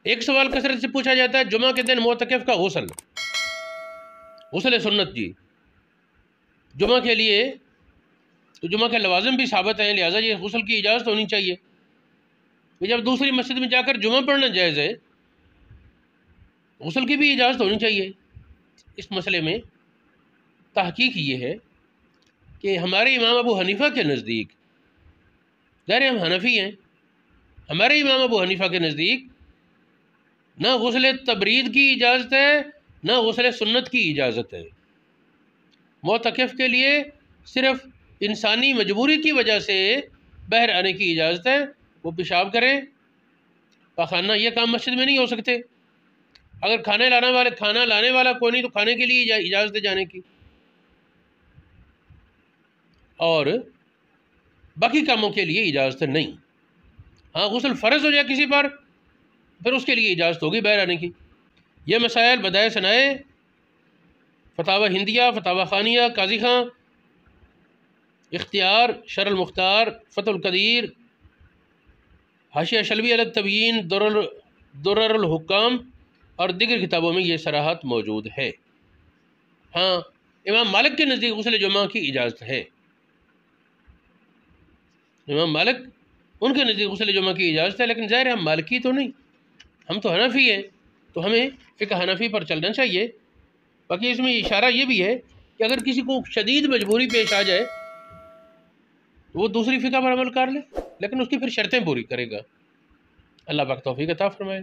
ایک سوال کثرت سے پوچھا جاتا ہے جمعہ کے دن معتکف کا غسل سنت جی جمعہ کے لیے تو جمعہ کے لوازم بھی ثابت ہیں، لہٰذا یہ غسل کی اجازت ہونی چاہیے۔ جب دوسری مسجد میں جا کر جمعہ پڑھنا جائز ہے، غسل کی بھی اجازت ہونی چاہیے۔ اس مسئلے میں تحقیق یہ ہے کہ ہمارے امام ابو حنیفہ کے نزدیک، ظاہر ہم حنفی ہیں، ہمارے امام ابو حنیفہ کے نزدیک نہ غسل تبرید کی اجازت ہے نہ غسل سنت کی اجازت ہے۔ معتکف کے لیے صرف انسانی مجبوری کی وجہ سے باہر آنے کی اجازت ہے، وہ پیشاب کریں، پاخانہ، یہ کام مسجد میں نہیں ہو سکتے۔ اگر کھانا لانے والا کوئی نہیں تو کھانے کے لیے اجازت ہے جانے کی، اور باقی کاموں کے لیے اجازت نہیں۔ ہاں غسل فرض ہو جائے کسی پر، پھر اس کے لیے اجازت ہوگی باہر آنے کی۔ یہ مسائل بدائے ثنائے فتاوی ہندیہ، فتاوی خانیہ، قاضی خاں، اختیار، شرح المختار، فتح القدیر، حاشیہ شلبی علی التبیین، درر الحکام اور دیگر کتابوں میں یہ صراحت موجود ہے۔ ہاں امام مالک کے نزدیک غسل جمعہ کی اجازت ہے، امام مالک ان کے نزدیک غسل جمعہ کی اجازت ہے، لیکن ظاہر ہم مالکی تو نہیں، ہم تو حنفی ہیں، تو ہمیں فقہ حنفی پر چلنا چاہیے۔ باقی اس میں اشارہ یہ بھی ہے کہ اگر کسی کو شدید مجبوری پیش آ جائے تو وہ دوسری فقہ پر عمل کر لے، لیکن اس کی پھر شرطیں پوری کرے گا۔ اللہ پاک توفیق عطا فرمائے۔